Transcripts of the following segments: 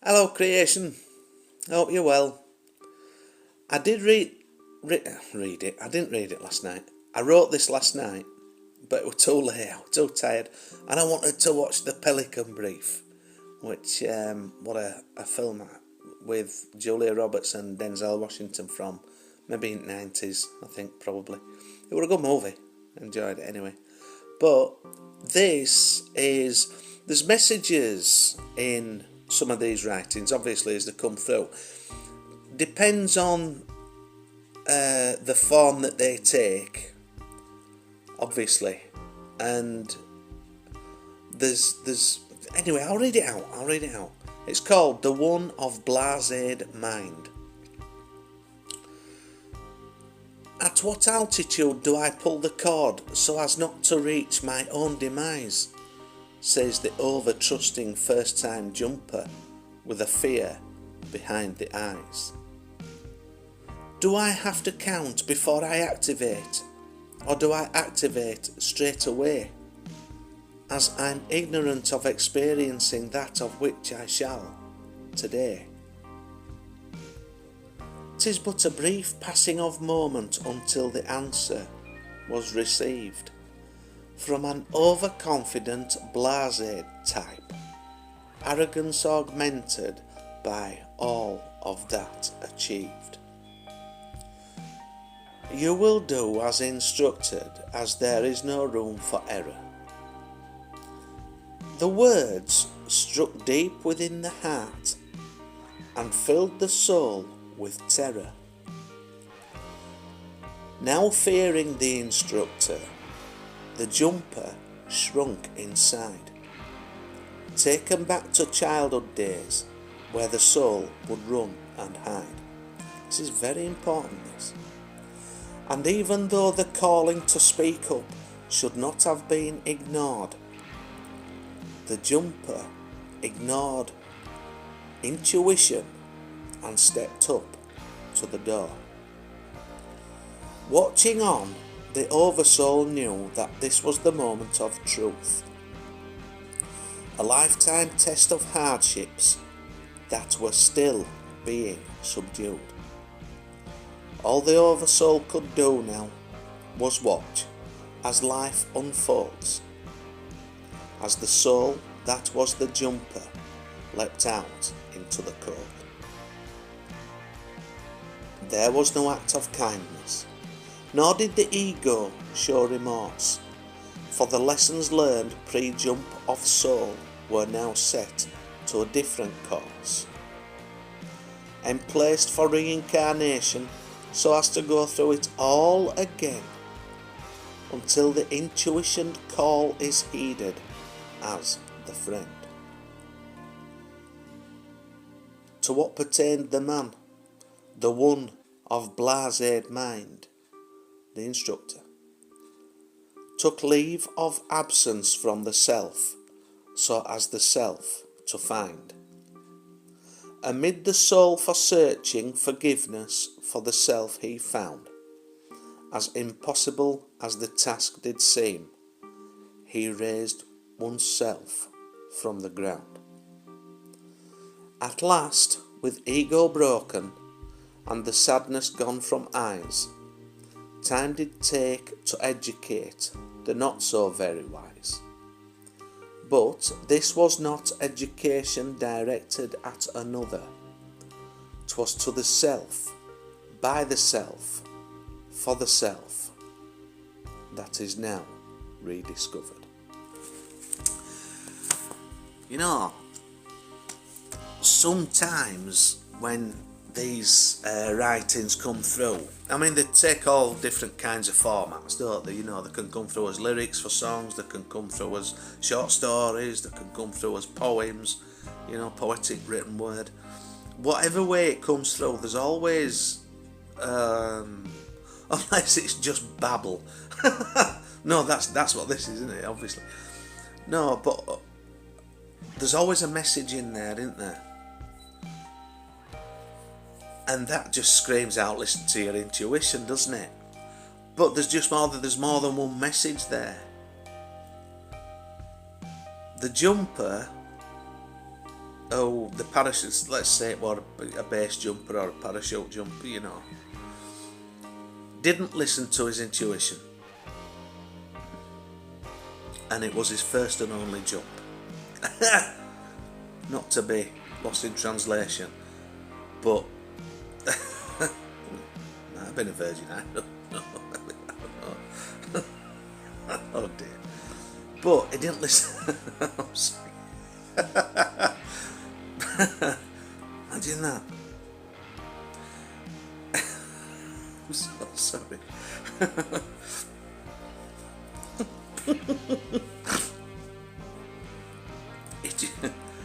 Hello, creation. Hope you're well. I did read it. I didn't read it last night. I wrote this last night, but it was too late. I was too tired, and I wanted to watch The Pelican Brief, which what a film with Julia Roberts and Denzel Washington from maybe in the 90s. I think probably it was a good movie. Enjoyed it anyway. But there's messages in some of these writings, obviously, as they come through. Depends on the form that they take, obviously, and there's anyway. I'll read it out. It's called The One of Blaséd Mind. At what altitude do I pull the cord so as not to reach my own demise? Says the over-trusting first-time jumper with a fear behind the eyes. Do I have to count before I activate, or do I activate straight away, as I'm ignorant of experiencing that of which I shall today? 'Tis but a brief passing of moment until the answer was received from an overconfident blasé type, arrogance augmented by all of that achieved. You will do as instructed, as there is no room for error. The words struck deep within the heart and filled the soul with terror. Now fearing the instructor, the jumper shrunk inside, taken back to childhood days where the soul would run and hide. This is very important, this. And even though the calling to speak up should not have been ignored, the jumper ignored intuition and stepped up to the door. Watching on, the oversoul knew that this was the moment of truth, a lifetime test of hardships that were still being subdued. All the oversoul could do now was watch as life unfolds, as the soul that was the jumper leapt out into the cold. There was no act of kindness, nor did the ego show remorse, for the lessons learned pre-jump of soul were now set to a different course, emplaced for reincarnation so as to go through it all again until the intuition call is heeded as the friend. To what pertained the man, the one of blaséd mind, the instructor, took leave of absence from the self so as the self to find. Amid the soul for searching forgiveness for the self he found, as impossible as the task did seem, he raised oneself from the ground. At last, with ego broken and the sadness gone from eyes, time did take to educate the not so very wise. But this was not education directed at another. 'Twas to the self, by the self, for the self, that is now rediscovered. You know, sometimes when these writings come through, I mean, they take all different kinds of formats, don't they? You know, they can come through as lyrics for songs, they can come through as short stories, they can come through as poems, you know, poetic written word. Whatever way it comes through, there's always, unless it's just babble. No, that's what this is, isn't it? Obviously. No, but there's always a message in there, isn't there? And that just screams out, listen to your intuition, doesn't it? But there's more than one message there. The jumper oh, the parachute, let's say it was a base jumper or a parachute jumper, you know, didn't listen to his intuition, and it was his first and only jump. Not to be lost in translation, but I've been a virgin, I don't know. Oh dear. But he didn't listen. I'm sorry. Imagine that. I'm so sorry.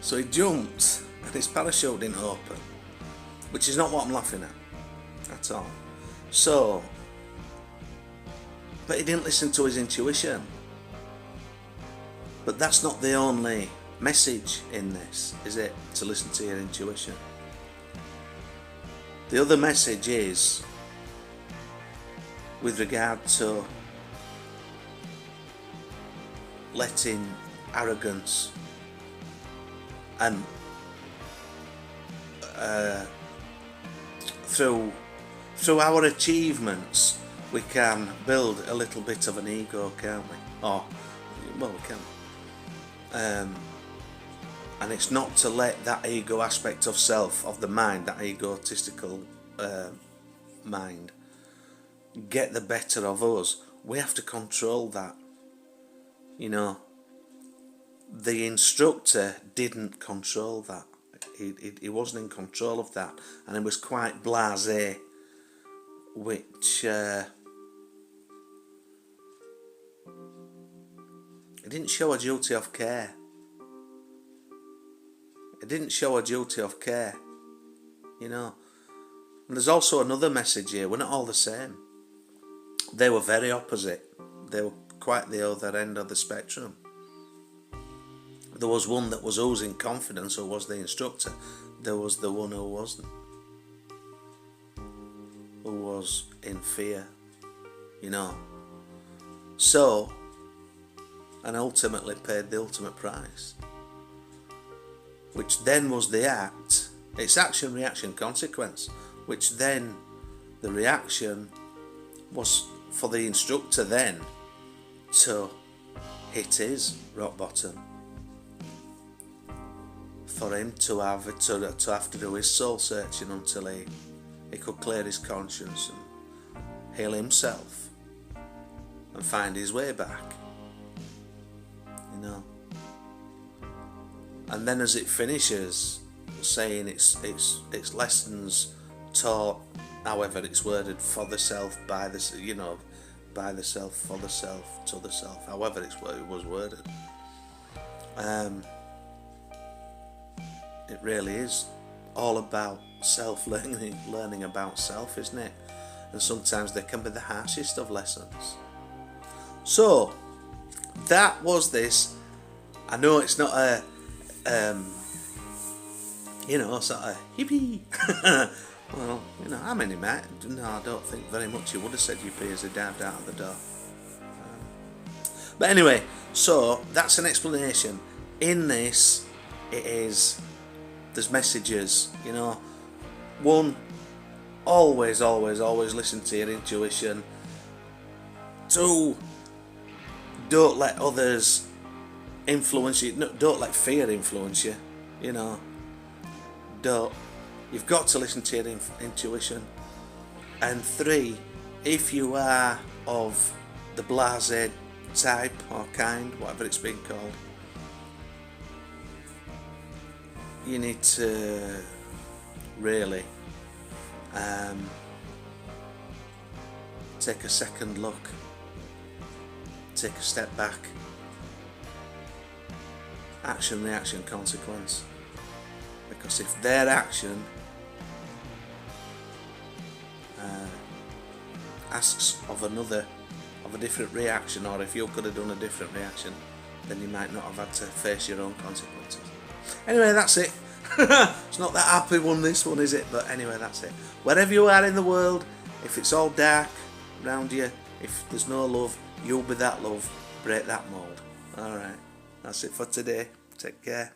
So he jumped and his parachute didn't open, which is not what I'm laughing at all. So, but he didn't listen to his intuition. But that's not the only message in this, is it? To listen to your intuition. The other message is with regard to letting arrogance and through our achievements we can build a little bit of an ego, can't we? Or, well, we can. And it's not to let that ego aspect of self, of the mind, that egotistical mind, get the better of us. We have to control that. You know, the instructor didn't control that. He wasn't in control of that, and he was quite blasé, which he didn't show a duty of care. It didn't show a duty of care, you know. And there's also another message here. We're not all the same. They were very opposite. They were quite the other end of the spectrum. There was one that was oozing confidence, who was the instructor. There was the one who wasn't, who was in fear, you know. So, and ultimately paid the ultimate price, which then was the act. It's action, reaction, consequence, which then the reaction was for the instructor then to hit his rock bottom, for him to have to do his soul searching until he could clear his conscience and heal himself and find his way back, you know. And then as it finishes, saying it's lessons taught, however it's worded, for the self, by the, you know, by the self, for the self, to the self, however it was worded. It really is all about learning about self, isn't it? And sometimes they can be the harshest of lessons. So that was this. I know it's not a you know, sort of hippie. Well, you know, how many, mate? No, I don't think very much. You would have said yippee as they dived out of the door. But anyway, so that's an explanation. In this, there's messages, you know. One, always listen to your intuition. Two, don't let others influence you. No, don't let fear influence you, you know. You've got to listen to your intuition. And three, if you are of the blasé type or kind, whatever it's been called, you need to really take a second look, take a step back. Action, reaction, consequence. Because if their action asks of a different reaction, or if you could have done a different reaction, then you might not have had to face your own consequences. Anyway, that's it. It's not that happy one, this one, is it? But anyway, that's it. Wherever you are in the world, if it's all dark around you, if there's no love, you'll be that love. Break that mould. Alright, that's it for today. Take care.